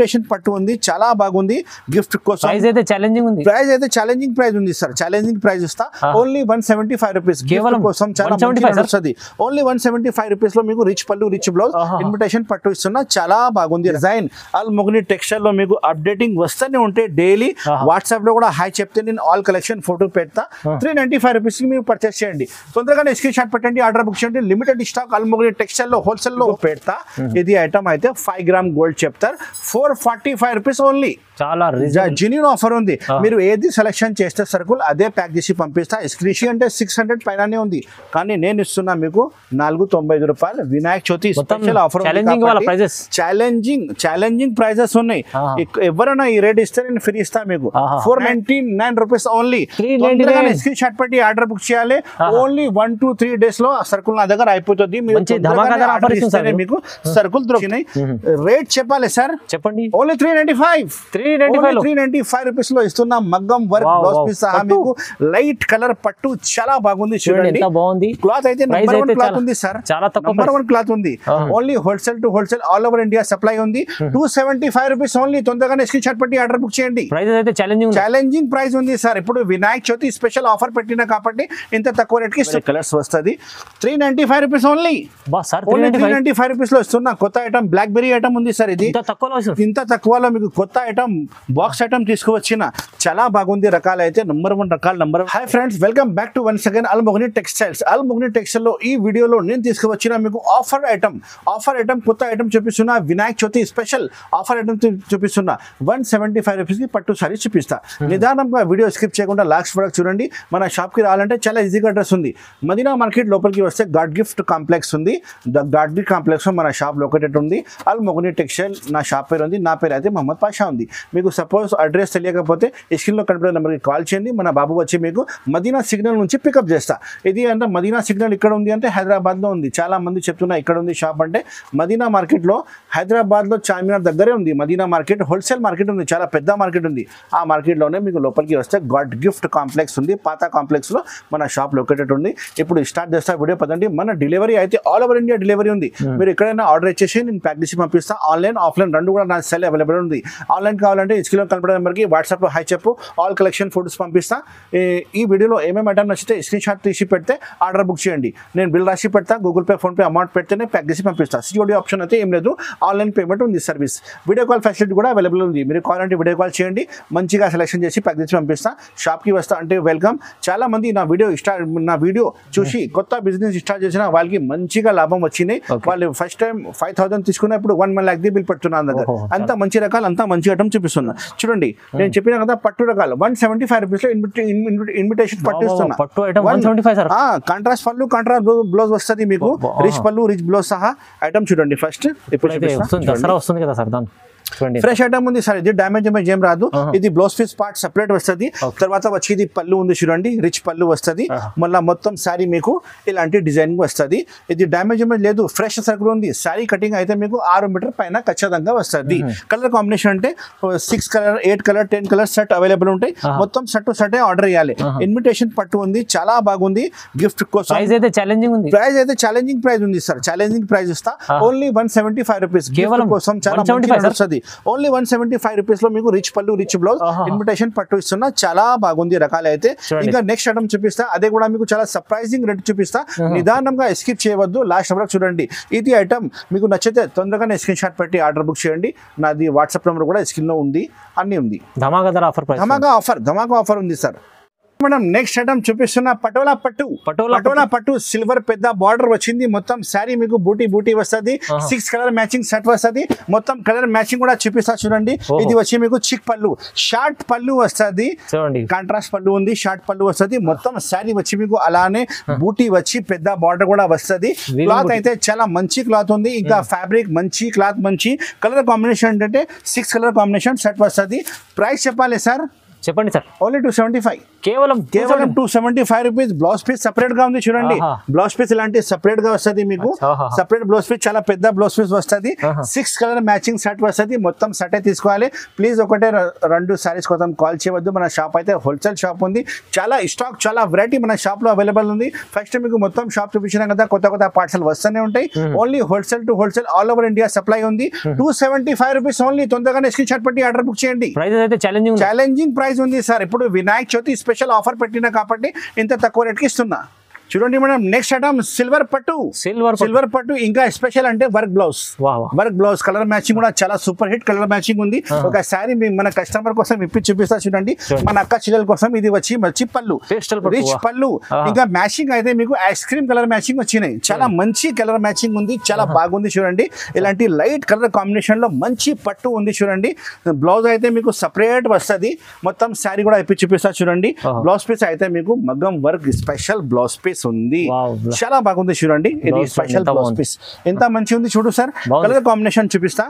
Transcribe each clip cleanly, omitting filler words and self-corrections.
Imitation పట్టు ఉంది, చాలా బాగుంది. గిఫ్ట్ కోసం ప్రైస్ అయితే ఛాలెంజింగ్ ఉంది. ప్రైస్ అయితే ఛాలెంజింగ్ ప్రైస్ ఉంది సార్. ఛాలెంజింగ్ ప్రైస్ ఇస్తా. ఓన్లీ 175 రూపీస్ కేవలం కోసం. చాలా వస్తుంది. ఓన్లీ 175 రూపీస్ లో మీకు రిచ్ పళ్ళు రిచ్ బ్లౌజ్ ఇన్విటేషన్ పట్టు ఇస్తున్నా. చాలా బాగుంది డిజైన్. అల్ మొగ్ని టెక్స్టైల్ లో మీకు అప్డేటింగ్ వస్తూనే ఉంటే డైలీ. వాట్సాప్ లో కూడా హాయ్ చెప్తే నేను ఆల్ కలెక్షన్ ఫోటో పెడతా. 395 రూపీస్ కి మీరు పర్చేస్ చేయండి. తొందరగానే స్క్రీన్ షాట్ పెట్టండి, ఆర్డర్ బుక్ చేయండి. లిమిటెడ్ స్టాక్ అల్ మొగ్ని టెక్స్టైల్ లో హోల్సేల్ లో పెడతా. ఇది ఐటమ్ అయితే 5 గ్రామ్ గోల్డ్ చెప్తారు. 445 రూపీస్ ఓన్లీ. చాలా జెన్యూన్ ఆఫర్ ఉంది. మీరు ఏది సెలెక్షన్ చేస్తే సరుకులు అదే ప్యాక్ చేసి పంపిస్తా. స్క్రీన్ అంటే 600 పైననే ఉంది, కానీ నేను ఇస్తున్నా మీకు 495 రూపాయలు. Vinayaka Chavithi special offer. Challenging prizes ఉన్నాయి. ఎవరైనా ఈ రేట్ ఇస్తే నేను ఫ్రీ ఇస్తా మీకు. 499 రూపీస్ ఓన్లీ. స్క్రీన్ షాట్ పెట్టి ఆర్డర్ బుక్ చేయాలి. ఓన్లీ 1 to 3 డేస్ లో సరుకులు నా దగ్గర అయిపోతుంది. మీకు సరుకులు దొరికినాయి. రేట్ చెప్పాలి సార్, చెప్పండి. ఓన్లీ 395 రూపీస్ లో ఇస్తున్నా. మగ్గం వర్క్ బ్లౌజ్ పీస్ సహా మీకు లైట్ కలర్ పట్టు చాలా బాగుంది. చూడండి క్లాత్ అయితే నెంబర్ 1 క్లాత్ ఉంది సార్. నెంబర్ 1 క్లాత్ ఉంది. Only wholesale to wholesale all over India supply ఉంది. 275 రూపీస్ ఓన్లీ. తొందరగానే స్క్రీన్ షాట్ పెట్టి ఆర్డర్ బుక్ చేయండి. ఛాలెంజింగ్ ప్రైస్ ఉంది సార్. ఇప్పుడు వినాయక చవితి స్పెషల్ ఆఫర్ పెట్టిన కాబట్టి ఇంత తక్కువ రేట్ కి కలర్స్ వస్తుంది. 395 రూపీస్ ఓన్లీ. 395 రూపీస్ లో ఇస్తున్నా. కొత్త ఐటమ్ బ్లాక్ బెర్రీ ఐటమ్ ఉంది సార్. ఇది ఇంత తక్కువలో మీకు కొత్త ఐటమ్ బాక్స్ ఐటమ్ తీసుకువచ్చిన. చాలా బాగుంది. రకాలు అయితే నెంబర్ 1 రకాల number. Hi friends, welcome back to once again Al Mogni textiles. Al Mogni textile లో ఈ వీడియోలో నేను తీసుకువచ్చిన మీకు ఆఫర్ ఐటమ్ కొత్త ఐటమ్ చూపిస్తున్నా. Vinayaka Chavithi special offer item చూపిస్తున్నా. 175 రూపీస్ కి పట్టు సారీ చూపిస్తా. నిదానంగా వీడియో స్కిప్ చేయకుండా లాస్ట్ వరకు చూడండి. మన షాప్ కి రావాలంటే చాలా ఈజీగా అడ్రస్ ఉంది. మదీనా మార్కెట్ లోపలికి వస్తే గాడ్ గిఫ్ట్ కాంప్లెక్స్ ఉంది. గాడ్ గిఫ్ట్ కాంప్లెక్స్ లో మన షాప్ లొకేటెడ్ ఉంది. అల్ మొగ్ని టెక్స్టైల్ నా షాప్ పేరు ఉంది. నా పేరు అయితే మహమ్మద్ పాషా ఉంది. మీకు సపోజ్ అడ్రస్ తెలియకపోతే స్క్రీన్ లో కనబడే నెంబర్కి కాల్ చేయండి. మన బాబు వచ్చి మీకు మదీనా సిగ్నల్ నుంచి పికప్ చేస్తా. ఇది అంటే మదీనా సిగ్నల్ ఇక్కడ ఉంది అంటే హైదరాబాద్ లో ఉంది. చాలా మంది చెప్తున్నా ఇక్కడ ఉంది షాప్ అంటే. మదీనా మార్కెట్ లో హైదరాబాద్ లో చార్మినార్ దగ్గరే ఉంది. మదీనా మార్కెట్ హోల్సేల్ మార్కెట్ ఉంది. చాలా పెద్ద మార్కెట్ ఉంది. ఆ మార్కెట్ లోనే మీకు లోపలికి వస్తే గాడ్ గిఫ్ట్ కాంప్లెక్స్ ఉంది. పాత కాంప్లెక్స్ లో మన షాప్ లొకేటెడ్ ఉంది. ఇప్పుడు స్టార్ట్ చేస్తా వీడియో. పదండి. మన డెలివరీ అయితే ఆల్ ఓవర్ ఇండియా డెలివరీ ఉంది. మీరు ఎక్కడైనా ఆర్డర్ ఇచ్చేసి నేను ప్యాక్ చేసి పంపిస్తా. ఆన్లైన్ ఆఫ్లైన్ రెండు కూడా నా సెల్ అవైలబుల్ ఉంది. ఆన్లైన్ కావాలంటే స్క్రీన్ లో కనపడే నెంబర్కి వాట్సాప్ లో హాయ్ చెప్పు, ఆల్ కలెక్షన్ ఫోటోస్ పంపిస్తా. ఈ వీడియోలో ఏమేమి ఐటమ్ నచ్చితే స్క్రీన్ షాట్ తీసి పెడితే ఆర్డర్ బుక్ చేయండి. నేను బిల్ రాసి పెడతా. Google pay, phone pay amount పెడితేనే ప్యాక్ చేసి పంపిస్తా. సిఓడి ఆప్షన్ అయితే ఏం లేదు. ఆన్లైన్ పేమెంట్ ఉంది సర్వీస్. వీడియో కాల్ ఫెసిలిటీ కూడా అవైలబుల్ ఉంది. మీరు కాల్ అంటే వీడియో కాల్ చేయండి. మంచిగా సెలెక్షన్ చేసి ప్యాక్ చేసి పంపిస్తా. షాప్కి వస్తా అంటే వెల్కమ్. చాలా మంది నా వీడియో చూసి కొత్త బిజినెస్ స్టార్ట్ చేసిన వాళ్ళకి మంచిగా లాభం వచ్చింది. వాళ్ళు ఫస్ట్ టైం 5,000 తీసుకున్నప్పుడు 1 lakh బిల్ పెడుతున్నాను దగ్గర. అంత మంచి రకాలు, అంత మంచి ఐటమ్ చూపిస్తున్నా. చూడండి, నేను చెప్పిన కదా పట్టు రకాలు 175 రూపీస్ లో ఇన్విటేషన్ పట్టు ఇస్తున్నా. కాంట్రాస్ట్ పళ్ళు, కాంట్రాస్ట్ బ్లౌజ్ వస్తుంది మీకు. రిచ్ పళ్ళు రిచ్ బ్లౌజ్ సహా ఐటమ్ చూడండి. ఫస్ట్ ఇప్పుడు వస్తుంది కదా సార్, ఫ్రెష్ ఐటమ్ ఉంది సార్. ఇది డ్యామేజ్ ఏం రాదు. ఇది బ్లౌజ్ పీస్ పార్ట్ సెపరేట్ వస్తుంది. తర్వాత వచ్చి ఇది పళ్ళు ఉంది చూడండి, రిచ్ పళ్ళు వస్తుంది. మళ్ళీ మొత్తం శారీ మీకు ఇలాంటి డిజైన్ వస్తుంది. ఇది డ్యామేజ్ లేదు, ఫ్రెష్ సరుకులు ఉంది. శారీ కటింగ్ అయితే మీకు 6 మీటర్ పైన ఖచ్చితంగా వస్తుంది. కలర్ కాంబినేషన్ అంటే 6 colour 8 colour 10 colour set available ఉంటాయి. మొత్తం సెట్ టు సెట్ ఆర్డర్ చేయాలి. ఇన్విటేషన్ పట్టు ఉంది, చాలా బాగుంది. గిఫ్ట్ కోసం ప్రైస్ అయితే ఛాలెంజింగ్ ఉంది సార్. ఛాలెంజింగ్ ప్రైస్ ఇస్తా. ఓన్లీ 175 రూపీస్ కోసం. చాలా వస్తుంది. ఓన్లీ 175 రూపీస్ లో మీకు రిచ్ పళ్ళు రిచ్ బ్లౌజ్ ఇన్విటేషన్ పట్టు ఇస్తున్నా. చాలా బాగుంది రకాలు అయితే. ఇంకా నెక్స్ట్ ఐటమ్ చూపిస్తా. అదే కూడా మీకు చాలా సర్ప్రైజింగ్ రేట్ చూపిస్తా. నిదానంగా స్కిప్ చేయవద్దు, లాస్ట్ వరకు చూడండి. ఇది ఐటమ్ మీకు నచ్చితే తొందరగానే స్క్రీన్ షాట్ పెట్టి ఆర్డర్ బుక్ చేయండి. నాది వాట్సాప్ నెంబర్ కూడా స్క్రీన్ లో ఉంది. అన్ని ఉంది. ధమాకా ఆఫర్ ఉంది సార్. మేడం నెక్స్ట్ ఐటమ్ చూపిస్తున్నా. పటోలా పట్టు సిల్వర్ పెద్ద బార్డర్ వచ్చింది. మొత్తం శారీ మీకు బూటీ వస్తుంది. 6 కలర్ మ్యాచింగ్ సెట్ వస్తుంది. మొత్తం కలర్ మ్యాచింగ్ కూడా చూపిస్తా చూడండి. ఇది వచ్చి మీకు చిక్ పళ్ళు, షార్ట్ పళ్ళు వస్తుంది. కాంట్రాస్ట్ పళ్ళు ఉంది, షార్ట్ పళ్ళు వస్తుంది. మొత్తం శారీ వచ్చి మీకు అలానే బూటీ వచ్చి పెద్ద బార్డర్ కూడా వస్తుంది. క్లాత్ అయితే చాలా మంచి క్లాత్ ఉంది. ఇంకా ఫ్యాబ్రిక్ మంచి, క్లాత్ మంచి. కలర్ కాంబినేషన్ అంటే 6 కలర్ కాంబినేషన్ సెట్ వస్తుంది. ప్రైస్ చెప్పాలి సార్. చెప్పండి సార్. ఓన్లీ 275, కేవలం 275 రూపీస్. బ్లౌజ్ పీస్ సెపరేట్ గా ఉంది చూడండి. బ్లౌజ్ పీస్ ఇలాంటి సెపరేట్ గా వస్తుంది మీకు. సెపరేట్ బ్లౌజ్ పీస్, చాలా పెద్ద బ్లౌజ్ పీస్ వస్తుంది. 6 కలర్ మ్యాచింగ్ సెట్ వస్తుంది. మొత్తం సెట్ తీసుకోవాలి. ప్లీజ్ ఒకటే 2 సారీస్ కోసం కాల్ చేయవద్దు. మన షాప్ అయితే హోల్సేల్ షాప్ ఉంది. చాలా స్టాక్, చాలా వెరైటీ మన షాప్ లో అవైలబుల్ ఉంది. ఫస్ట్ మీకు మొత్తం షాప్ చూపించిన కదా, కొత్త పార్సల్ వస్తూనే ఉంటాయి. Only wholesale to wholesale all over India supply ఉంది. 275 రూపీస్ ఓన్లీ. తొందరగానే స్క్రీన్ షాట్ పెట్టి ఆర్డర్ బుక్ చేయండి. ప్రైస్ అయితే ఛాలెంజింగ్ ప్రైస్ ఉంది సార్. ఇప్పుడు వినాయక చవితి స్పెషల్ ఆఫర్ పెట్టినా కాబట్టి ఇంత తక్కువ రేట్కి ఇస్తున్నా. చూడండి మేడం, నెక్స్ట్ ఐటమ్ సిల్వర్ పట్టు. ఇంకా స్పెషల్ అంటే వర్క్ బ్లౌజ్ కలర్ మ్యాచింగ్ కూడా చాలా సూపర్ హిట్ కలర్ మ్యాచింగ్ ఉంది. ఒకసారి మన కస్టమర్ కోసం ఇప్పి చూపిస్తా చూడండి. మన అక్క చెల్లెల కోసం ఇది వచ్చి పళ్ళు, రిచ్ పళ్ళు. ఇంకా మ్యాచింగ్ అయితే మీకు ఐస్ క్రీమ్ కలర్ మ్యాచింగ్ వచ్చినాయి. చాలా మంచి కలర్ మ్యాచింగ్ ఉంది, చాలా బాగుంది చూడండి. ఇలాంటి లైట్ కలర్ కాంబినేషన్ లో మంచి పట్టు ఉంది చూడండి. బ్లౌజ్ అయితే మీకు సపరేట్ వస్తుంది. మొత్తం శారీ కూడా ఇప్పి చూపిస్తా చూడండి. బ్లౌజ్ పీస్ అయితే మీకు మగ్గం వర్క్ స్పెషల్ బ్లౌజ్ పీస్ ఉంది. చాలా బాగుంది చూడండి. ఇది స్పెషల్ బ్లౌజ్ పీస్ ఎంత మంచి ఉంది చూడు సార్. కలర్ కాంబినేషన్ చూపిస్తా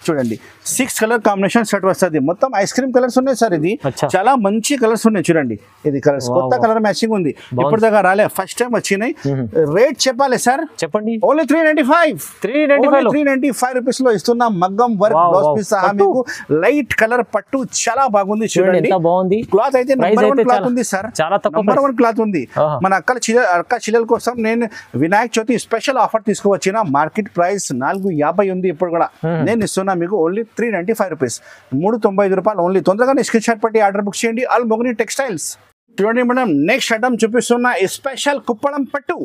చూడండి. 6 కలర్ కాంబినేషన్ సెట్ వస్తుంది. మొత్తం ఐస్ క్రీమ్ కలర్స్ ఉన్నాయి సార్. ఇది చాలా మంచి కలర్స్ ఉన్నాయి చూడండి. ఇది కలర్స్ కొత్త కలర్ మ్యాచింగ్ ఉంది. ఇప్పుడు దాకా రాలే, ఫస్ట్ టైం వచ్చినాయి. రేట్ చెప్పాలి సార్, చెప్పండి. ఓన్లీ 395 రూపీస్ లో ఇస్తున్నా. మగ్గం వర్క్ బ్లౌజ్ పీస్ సహా మీకు లైట్ కలర్ పట్టు. చాలా బాగుంది చూడండి. క్లాత్ అయితే నంబర్ 1 క్లాత్ ఉంది సార్. నంబర్ 1 క్లాత్ ఉంది. మన అక్క చెల్లెల కోసం నేను వినాయక చవితి స్పెషల్ ఆఫర్ తీసుకువచ్చిన. మార్కెట్ ప్రైస్ 450 ఉంది. ఇప్పుడు కూడా నేను ఇస్తున్నా మీకు ఓన్లీ 395 రూపీస్. 395 రూపాయలు ఓన్లీ. తొందరగానే స్క్రీన్ షాట్ పెట్టి ఆర్డర్ బుక్ చేయండి. ఆల్ మొగని టెక్స్టైల్స్. చూడండి మేడం, నెక్స్ట్ ఐటమ్ చూపిస్తున్నా స్పెషల్ కుప్పడం పట్టు.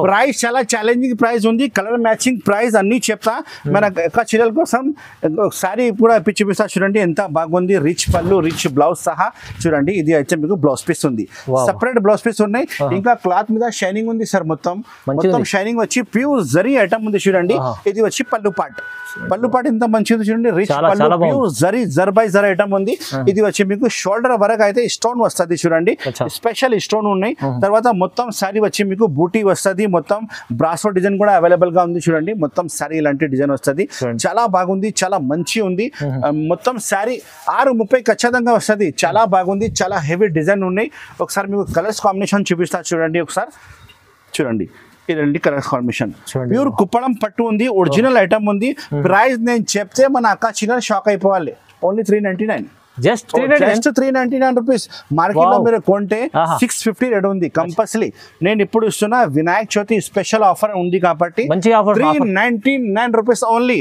ప్రైస్ చాలా ఛాలెంజింగ్ ప్రైస్ ఉంది. కలర్ మ్యాచింగ్ ప్రైస్ అన్ని చెప్తా. మన చిల్లల కోసం సారీ కూడా చూపిస్తా చూడండి. ఎంత బాగుంది. రిచ్ పళ్ళు, రిచ్ బ్లౌజ్ సహా చూడంండి. ఇది అయితే మీకు బ్లౌజ్ పీస్ ఉంది. సపరేట్ బ్లౌజ్ పీస్ ఉన్నాయి. ఇంకా క్లాత్ మీద షైనింగ్ ఉంది సార్. మొత్తం షైనింగ్ వచ్చి ప్యూర్ జరీ ఐటమ్ ఉంది చూడండి. ఇది వచ్చి పళ్ళు పాట్ ఎంత మంచిది చూడండి. రిచ్ పళ్ళు, ప్యూర్ జర్ బై జర్ ఐటమ్ ఉంది. ఇది వచ్చి మీకు షోల్డర్ వరకు అయితే స్టోన్ వస్తుంది చూడండి. స్పెషల్ స్టోన్ ఉన్నాయి. తర్వాత మొత్తం సారీ వచ్చి మీకు బూటీ వస్తుంది. మొత్తం బ్రాసో డిజైన్ కూడా అవైలబుల్ గా ఉంది చూడండి. మొత్తం సారీ ఇలాంటి డిజైన్ వస్తుంది. చాలా బాగుంది, చాలా మంచి ఉంది. మొత్తం సారీ 630 ఖచ్చితంగా వస్తుంది. చాలా బాగుంది, చాలా హెవీ డిజైన్ ఉన్నాయి. ఒకసారి మీకు కలర్స్ కాంబినేషన్ చూపిస్తా చూడండి. ఒకసారి చూడండి. ఇదండి కలర్స్ కాంబినేషన్. ప్యూర్ కుప్పడం పట్టు ఉంది. ఒరిజినల్ ఐటమ్ ఉంది. ప్రైస్ నేను చెప్తే మన అక్క చిన్న షాక్ అయిపోవాలి. ఓన్లీ 399. Just 399 rupees. మార్కెట్ లో మీరు కొంటే 650 రేట్ ఉంది కంపల్సరీ. నేను ఇప్పుడు ఇస్తున్నా వినాయక చవితి స్పెషల్ ఆఫర్ ఉంది కాబట్టి 399 రూపీస్ ఓన్లీ.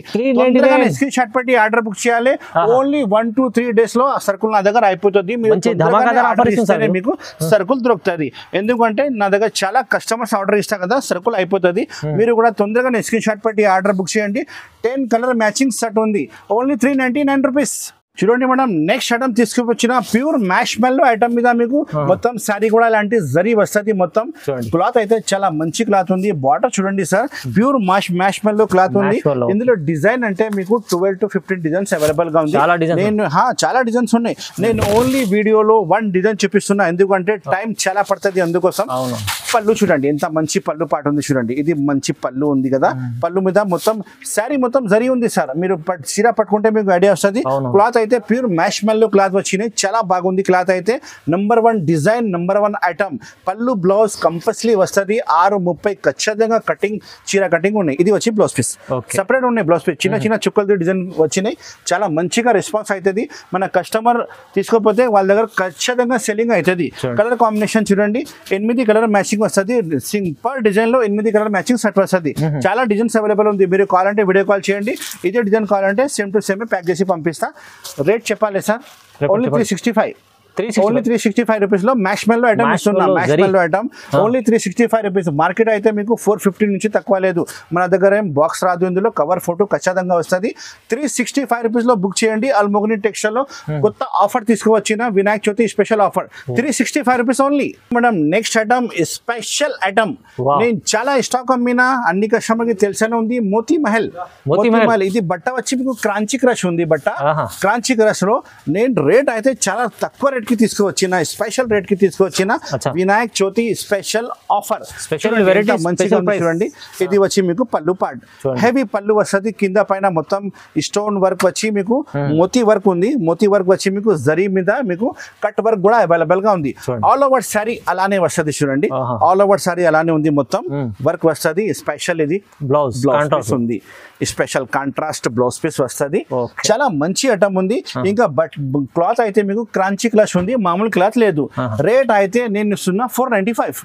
స్క్రీన్ షాట్ పెట్టి ఆర్డర్ బుక్ చేయాలి. ఓన్లీ 1 to 3 డేస్ లో సరుకులు నా దగ్గర అయిపోతుంది. మీకు సరుకులు దొరుకుతుంది. ఎందుకంటే నా దగ్గర చాలా కస్టమర్స్ ఆర్డర్ ఇస్తా కదా, సరుకులు అయిపోతుంది. మీరు కూడా తొందరగా స్క్రీన్ షాట్ పెట్టి ఆర్డర్ బుక్ చేయండి. 10 కలర్ మ్యాచింగ్ సెట్ ఉంది. Only 399 rupees. చూడండి మేడం, నెక్స్ట్ ఐటమ్ తీసుకువచ్చిన ప్యూర్ మ్యాష్ మెల్లో ఐటమ్ మీద మీకు మొత్తం శారీ కూడా ఇలాంటి జరీ వస్తుంది. మొత్తం క్లాత్ అయితే చాలా మంచి క్లాత్ ఉంది. బార్డర్ చూడండి సార్, ప్యూర్ మ్యాష్ మెల్లో క్లాత్ ఉంది. ఇందులో డిజైన్ అంటే మీకు 12 to 15 డిజైన్స్ అవైలబుల్ గా ఉంది. నేను చాలా డిజైన్స్ ఉన్నాయి. నేను ఓన్లీ వీడియోలో 1 డిజైన్ చూపిస్తున్నా, ఎందుకంటే టైం చాలా పడుతుంది. అందుకోసం పళ్ళు చూడండి, ఎంత మంచి పళ్ళు పాట ఉంది చూడండి. ఇది మంచి పళ్ళు ఉంది కదా. పళ్ళు మీద మొత్తం శారీ మొత్తం జరీ ఉంది సార్. మీరు చీర పట్టుకుంటే మీకు ఐడియా వస్తుంది. క్లాత్ అయితే ప్యూర్ మ్యాష్ మెల్లో క్లాత్ వచ్చినాయి. చాలా బాగుంది క్లాత్ అయితే. Number 1 design, number 1 item. పళ్ళు బ్లౌజ్ కంపల్సరీ వస్తుంది. 630 ఖచ్చితంగా కటింగ్, చీర కటింగ్ ఉన్నాయి. ఇది వచ్చి బ్లౌజ్ పీస్ సెపరేట్ ఉన్నాయి. బ్లౌజ్ పీస్ చిన్న చుక్కలతో డిజైన్ వచ్చినాయి. చాలా మంచిగా రెస్పాన్స్ అవుతుంది. మన కస్టమర్ తీసుకోకపోతే వాళ్ళ దగ్గర ఖచ్చితంగా సెల్లింగ్ అవుతుంది. కలర్ కాంబినేషన్ చూడండి, 8 కలర్ మ్యాచింగ్ వస్తుంది. సింపుల్ డిజైన్ లో 8 కలర్ మ్యాచింగ్ సెట్ వస్తుంది. చాలా డిజైన్స్ అవైలబుల్ ఉంది. మీరు కావాలంటే వీడియో కాల్ చేయండి. ఇదే డిజైన్ కావాలంటే సేమ్ టు సేమ్ ప్యాక్ చేసి పంపిస్తా. రేట్ చెప్పాలి సార్, ఓన్లీ 365. ఓన్లీ 365 రూపీస్ లో మ్యాష్ మెల్లో ఐటమ్ ఇస్తున్నా. మ్యాష్ మెల్లో ఐటమ్ ఓన్లీ 365 రూపీస్. మార్కెట్ అయితే మీకు 450 నుంచి తక్కువ లేదు. మన దగ్గర ఏం బాక్స్ రాదు. ఇందులో కవర్ ఫోటో ఖచ్చితంగా వస్తుంది. 365 రూపీస్ లో బుక్ చేయండి. అల్మోగని టెక్స్టైల్ లో కొత్త ఆఫర్ తీసుకువచ్చిన Vinayaka Chavithi special offer 365 rupees only. Madam, next item special item. నేను చాలా స్టాక్ అమ్మినా, అన్ని కస్టమర్ కి తెలిసే ఉంది. మోతీ మహల్. ఇది బట్ట వచ్చి మీకు క్రాంచి క్రష్ ఉంది. బట్ట క్రాంచి క్రష్ లో నేను రేట్ అయితే చాలా తక్కువ రేట్ కి తీసుకువచ్చిన స్పెషల్ రేట్ కి తీసుకువచ్చిన వినాయక్ చవితి స్పెషల్ ఆఫర్ మంచిగా చూడండి. ఇది వచ్చి మీకు పళ్ళు పార్ట్ హెవీ పళ్ళు వస్తుంది, కింద పైన మొత్తం స్టోన్ వర్క్ వచ్చి మీకు మోతీ వర్క్ ఉంది. మోతీ వర్క్ వచ్చి మీకు జరీ మీద మీకు కట్ వర్క్ కూడా అవైలబుల్ గా ఉంది. ఆల్ ఓవర్ సారీ అలానే వస్తుంది చూడండి, ఆల్ ఓవర్ సారీ అలానే ఉంది, మొత్తం వర్క్ వస్తుంది. స్పెషల్ ఇది బ్లౌజ్ పీస్ ఉంది, స్పెషల్ కాంట్రాస్ట్ బ్లౌజ్ పీస్ వస్తుంది. చాలా మంచి ఐటమ్ ఉంది. ఇంకా బట్ క్లాత్ అయితే మీకు క్రాంచీ క్లాత్ ఉంది, మామూలు క్లాత్ లేదు. రేట్ అయితే నేను ఇస్తున్నా 495,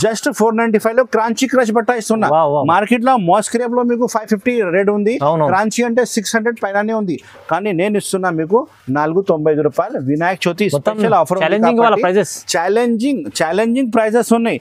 జస్ట్ 495 లో క్రాంచీ క్రష్ బట్ట ఇస్తున్నా. మార్కెట్ లో మోస్క్రేప్ లో మీకు 550 రేట్ ఉంది, క్రాంచీ అంటే 600 పైననే ఉంది. కానీ నేను ఇస్తున్నా మీకు 495 రూపాయలు. Vinayaka Chavithi special offer, challenging prizes ఉన్నాయి.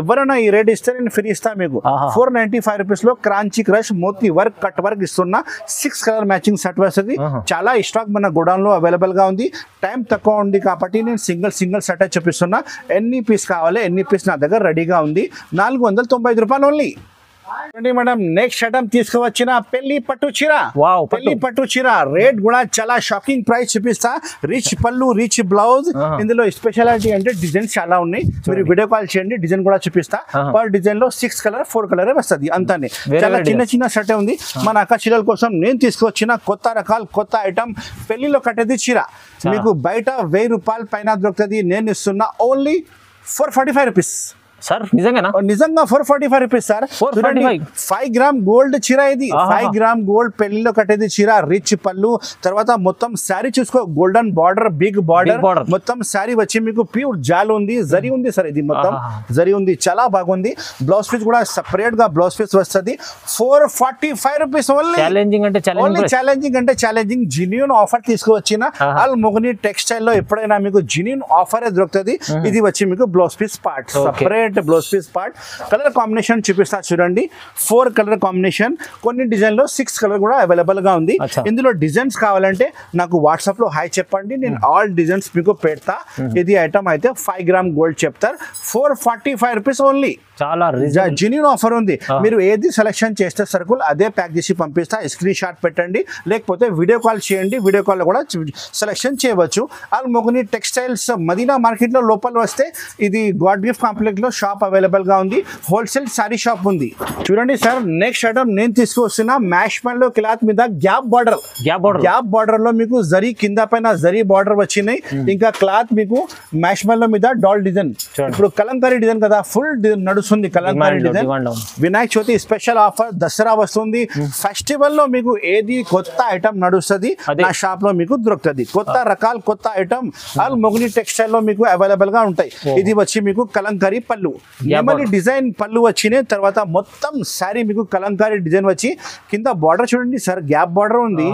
ఎవరైనా ఈ రేట్ ఇస్తే నేను ఫ్రీ ఇస్తా మీకు. 495 రూపీస్ లో క్రాంచీ క్రష్ మోతీ వర్క్ కట్ వర్క్ ఇస్తున్నా. 6 కలర్ మ్యాచింగ్ సెట్ వస్తుంది. చాలా స్టాక్ మన గోడౌన్ లో అవైలబుల్ గా ఉంది. టైం తక్కువ ఉంది కాబట్టి నేను సింగిల్ సెట్ చూపిస్తున్నా. ఎన్ని పీస్ కావాలి ఎన్ని పీస్ నా దగ్గర రెడీగా ఉంది. 495 రూపాయలు ఓన్లీ. మేడం నెక్స్ట్ ఐటమ్ తీసుకువచ్చిన పెళ్లి పట్టు చీర. పెళ్లి పట్టు చీర రేట్ కూడా చాలా షాకింగ్ ప్రైస్ చూపిస్తా. రిచ్ పళ్ళు రిచ్ బ్లౌజ్. ఇందులో స్పెషాలిటీ అంటే డిజైన్స్ చాలా ఉన్నాయి. మీరు వీడియో కాల్ చేయండి, డిజైన్ కూడా చూపిస్తా. పర్ డిజైన్ లో 6 కలర్ 4 కలర్ వస్తుంది అంతానే. చాలా చిన్న సెట్ ఉంది. మన అక్క చీరల కోసం నేను తీసుకువచ్చిన కొత్త రకాలు కొత్త ఐటమ్ పెళ్లిలో కట్టేది చీర. మీకు బయట 1000 రూపాయల పైన దొరుకుతుంది. నేను ఇస్తున్నా ఓన్లీ 445 రూపీస్ సార్. నిజంగా 445 రూపీస్ సార్. 5 గ్రామ్ గోల్డ్ చీర ఇది. 5 గ్రామ్ గోల్డ్ పెళ్లిలో కట్టేది చీర. రిచ్ పళ్ళు, తర్వాత మొత్తం శారీ చూసుకో, గోల్డెన్ బార్డర్, బిగ్ బార్డర్, మొత్తం శారీ వచ్చి మీకు ప్యూర్ జాల్ ఉంది, జరీ ఉంది సార్. ఇది మొత్తం జరీ ఉంది, చాలా బాగుంది. బ్లౌజ్ పీస్ కూడా సెపరేట్ గా బ్లౌజ్ పీస్ వస్తుంది. 445 రూపీస్ ఓన్లీ. ఛాలెంజింగ్ అంటే ఛాలెంజింగ్ జెన్యూన్ ఆఫర్ తీసుకువచ్చిన ఆల్ మొగని టెక్స్టైల్ లో ఎప్పుడైనా మీకు జెన్యూన్ ఆఫర్ దొరుకుతుంది. ఇది వచ్చి మీకు blouse piece part separate blouse piece part. Colour combination చూపిస్తా చూడండి. 4 కలర్ కాంబినేషన్, కొన్ని డిజైన్ లో 6 కలర్ కూడా అవైలబుల్ గా ఉంది. ఇందులో డిజైన్స్ కావాలంటే నాకు వాట్సాప్ లో హాయ్ చెప్పండి, నేను ఆల్ డిజైన్స్ మీకు పెడతా. ఇది ఐటమ్ అయితే 5 గ్రామ్ గోల్డ్ చెప్తారు. 445 రూపీస్ ఓన్లీ. చాలా జెన్యూన్ ఆఫర్ ఉంది. మీరు ఏది సెలెక్షన్ చేస్తే సరుకులు అదే ప్యాక్ చేసి పంపిస్తా. స్క్రీన్ షాట్ పెట్టండి, లేకపోతే వీడియో కాల్ చేయండి. వీడియో కాల్ కూడా సెలెక్షన్ చేయవచ్చు. ఆల్ మొగని టెక్స్టైల్స్ మదీనా మార్కెట్ లో లోపల వస్తే ఇది గాడ్ గిఫ్ట్ కాంప్లెక్స్ లో షాప్ అవైలబుల్ గా ఉంది. హోల్సేల్ సారీ షాప్ ఉంది. చూడండి సార్, నెక్స్ట్ ఐటమ్ నేను తీసుకొస్తున్నా మ్యాష్ లో క్లాత్ మీద గ్యాప్ బార్డర్ లో మీకు జరీ కింద పైన జరీ బార్డర్ వచ్చినాయి. ఇంకా క్లాత్ మీకు మ్యాష్ లో మీద డాల్ డిజైన్. ఇప్పుడు కలంకారీ డిజైన్ కదా, ఫుల్ నడుస్తుంది Kalamkari design. Vinayaka Chavithi special offer, Dasara వస్తుంది, ఫెస్టివల్ లో మీకు ఏది కొత్త ఐటమ్ నడుస్తుంది నా షాప్ లో మీకు దొరుకుతుంది. కొత్త రకాల కొత్త ఐటమ్ ఆల్ మొగని టెక్స్టైల్ లో మీకు అవైలబుల్ గా ఉంటాయి. ఇది వచ్చి మీకు కలంకారీ పళ్ళు, డిజైన్ పళ్ళు వచ్చినాయి. తర్వాత మొత్తం శారీ మీకు కలంకారీ డిజైన్ వచ్చి కింద బార్డర్ చూడండి సార్, గ్యాప్ బార్డర్ ఉంది,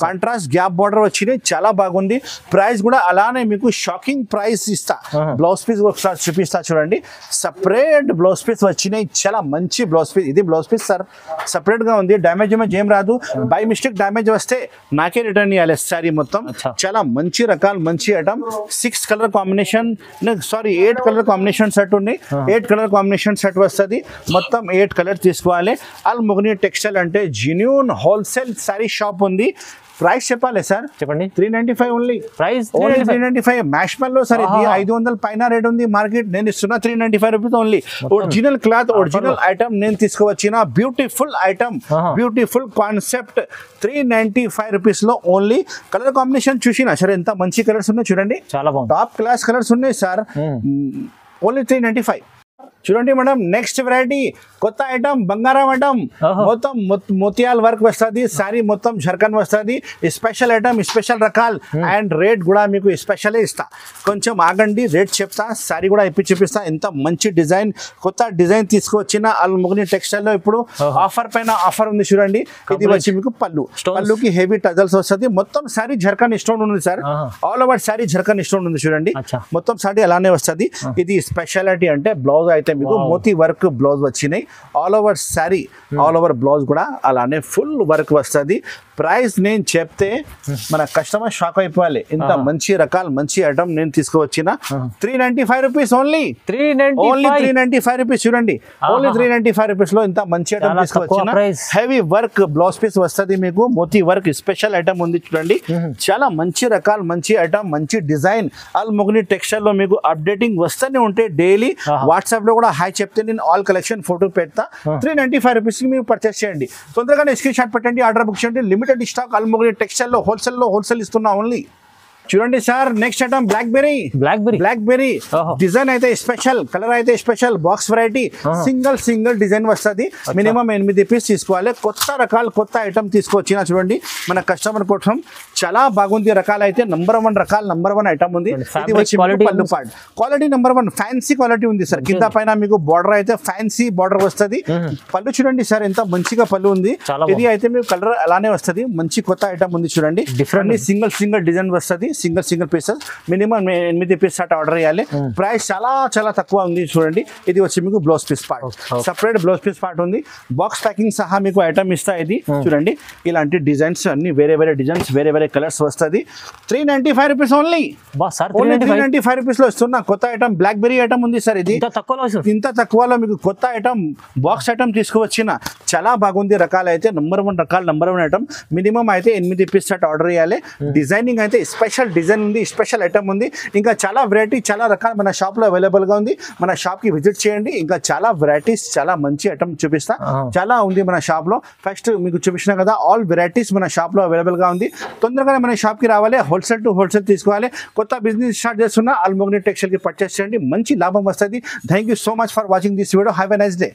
కాంట్రాస్ట్ గ్యాప్ బార్డర్ వచ్చినాయి, చాలా బాగుంది. ప్రైస్ కూడా అలానే మీకు షాకింగ్ ప్రైస్ ఇస్తా. బ్లౌజ్ పీస్ ఒకసారి చూపిస్తా చూడండి. సపరేట్ బ్లౌజ్ పీస్ వచ్చినాయి, చాలా మంచి బ్లౌజ్ పీస్. ఇది బ్లౌజ్ పీస్ సార్ సపరేట్ గా ఉంది. డ్యామేజ్ ఏం రాదు. బై మిస్టేక్ డ్యామేజ్ వస్తే నాకే రిటర్న్ ఇవ్వాలి శారీ మొత్తం. చాలా మంచి రకాలు మంచి item. 6 colour combination, sorry 8 colour combination set ఉన్నాయి. 8 కలర్ కాంబినేషన్ సెట్ వస్తుంది. మొత్తం 8 కలర్ తీసుకోవాలి. ఆల్ మొగని టెక్స్టైల్ అంటే జెన్యూన్ హోల్సేల్ సారీ షాప్ ఉంది. ప్రైస్ చెప్పాలి సార్, చెప్పండి. 395 ఓన్లీ. ప్రైస్ 395. మ్యాష్ లో సార్ ఇది 500 పైన రేట్ ఉంది మార్కెట్. నేను ఇస్తున్నా 395 rupees only. Original cloth, original item నేను తీసుకువచ్చిన beautiful item, beautiful concept. 395 rupees లో ఓన్లీ. కలర్ కాంబినేషన్ చూసినా సార్ ఎంత మంచి కలర్స్ ఉన్నాయి చూడండి, చాలా బాగుంది. టాప్ క్లాస్ కలర్స్ ఉన్నాయి సార్. ఓన్లీ 395. చూడండి మేడం, నెక్స్ట్ వెరైటీ కొత్త ఐటమ్, బంగారం ఐటమ్. మొత్తం మోతియాల్ వర్క్ వస్తుంది. సారీ మొత్తం జర్కన్ వస్తుంది. స్పెషల్ ఐటమ్, స్పెషల్ రకాల్. అండ్ రేట్ కూడా మీకు స్పెషల్ ఇస్తా. కొంచెం ఆగండి, రేట్ చెప్తా. సారీ కూడా ఇప్పి చూపిస్తా. ఎంత మంచి డిజైన్, కొత్త డిజైన్ తీసుకొచ్చిన ఆల్ మొగని టెక్స్టైల్ లో ఇప్పుడు ఆఫర్ పైన ఆఫర్ ఉంది చూడండి. ఇది వచ్చి మీకు పళ్ళు, పళ్ళుకి హెవీ టజల్స్ వస్తుంది. మొత్తం సారీ జర్కన్ స్టోన్ ఉంది sir. All over sorry zircon stone ఉంది చూడండి. మొత్తం సారీ అలానే వస్తుంది. ఇది స్పెషాలిటీ అంటే బ్లౌజ్ అయితే మీకు మోతీ వర్క్ బ్లౌజ్ వచ్చినాయి. All over sari, all over blouse కూడా అలానే ఫుల్ వర్క్ వస్తుంది. ప్రైస్ నేను చెప్తే మన కస్టమర్ షాక్ అయిపోవాలి. ఇంత మంచి రకాల మంచి ఐటమ్ నేను తీసుకువచ్చిన 395 రూపీస్ ఓన్లీ. 395 రూపీస్ చూడండి. ఓన్లీ 395 రూపీస్ లో ఇంత మంచి ఐటమ్ తీసుకువచ్చిన. హెవీ వర్క్ బ్లౌజ్ పీస్ వస్తుంది మీకు, మోతీ వర్క్ స్పెషల్ ఐటమ్ ఉంది చూడండి. చాలా మంచి రకాల మంచి ఐటమ్ మంచి డిజైన్ అల్మోగ్ని టెక్స్చర్ లో మీకు అప్డేటింగ్ వస్తూనే ఉంటే డైలీ. వాట్సాప్ లో కూడా హాయ్ చెప్తే నేను ఆల్ కలెక్షన్ ఫోటో పెడతా. 395 రూపీస్ కి మీరు పర్చేస్ చేయండి. తొందరగానే స్క్రీన్ షాట్ పెట్టండి, ఆర్డర్ బుక్ చేయండి. లిమిటెడ్ స్టాక్ అల్మోగ్ని టెక్స్టైల్ లో హోల్సేల్ ఇస్తున్నా ఓన్లీ. చూడండి sir next item blackberry design అయితే స్పెషల్, కలర్ అయితే special, box variety single design వస్తుంది. మినిమం 8 పీస్ తీసుకోవాలి. కొత్త రకాలు కొత్త ఐటమ్ తీసుకొచ్చిన చూడండి మన కస్టమర్ కోసం. చాలా బాగుంది రకాలు అయితే. నంబర్ వన్ ఐటమ్ ఉంది. ఇది వచ్చి పళ్ళు part quality number 1 fancy quality ఉంది సార్. కింద పైన మీకు బార్డర్ అయితే ఫ్యాన్సీ బార్డర్ వస్తుంది. పళ్ళు చూడండి సార్ ఎంత మంచిగా పళ్ళు ఉంది. ఇది అయితే మీకు కలర్ అలానే వస్తుంది. మంచి కొత్త ఐటమ్ ఉంది చూడండి. డిఫరెంట్ సింగిల్ డిజైన్ వస్తుంది. Single pieces minimum 8 piece order చేయాలి. ప్రైస్ చాలా తక్కువ ఉంది చూడండి. ఇది వచ్చి మీకు blouse piece part, separate blouse piece part ఉంది. బాక్స్ ప్యాకింగ్ సహా మీకు ఐటమ్ ఇస్తా. ఇది చూడండి ఇలాంటి డిజైన్స్ అన్ని వేరే డిజైన్స్ వేరే కలర్స్ వస్తుంది. 395 రూపీస్ ఓన్లీ. 395 రూపీస్ లో ఇస్తున్నా కొత్త ఐటమ్ బ్లాక్బెర్రీ ఐటమ్ ఉంది సార్. ఇది ఇంత తక్కువలో మీకు కొత్త ఐటమ్ బాక్స్ ఐటమ్ తీసుకువచ్చిన. చాలా బాగుంది రకాలు అయితే. Number one item. మినిమం అయితే 8 పీస్ ఆర్డర్ చేయాలి. డిజైనింగ్ అయితే స్పెషల్ డిజైన్ ఉంది, స్పెషల్ ఐటమ్ ఉంది. ఇంకా చాలా వెరైటీ చాలా రకాలు మన షాప్ లో అవైలబుల్ గా ఉంది. మన షాప్ కి విజిట్ చేయండి. ఇంకా చాలా వెరైటీస్ చాలా మంచి ఐటమ్ చూపిస్తా. చాలా ఉంది మన షాప్ లో. ఫస్ట్ మీకు చూపించిన కదా ఆల్ వెరైటీస్ మన షాప్ లో అవైలబుల్ గా ఉంది. తొందరగానే మన షాప్ కి రావాలి. హోల్సేల్ టు హోల్సేల్ తీసుకోవాలి. కొత్త బిజినెస్ స్టార్ట్ చేస్తున్నా అల్మోగ్ని టెక్స్టైల్ కి పర్చేస్ చేయండి. మంచి లాభం వస్తుంది. Thank you so much for watching this video. Have a nice day.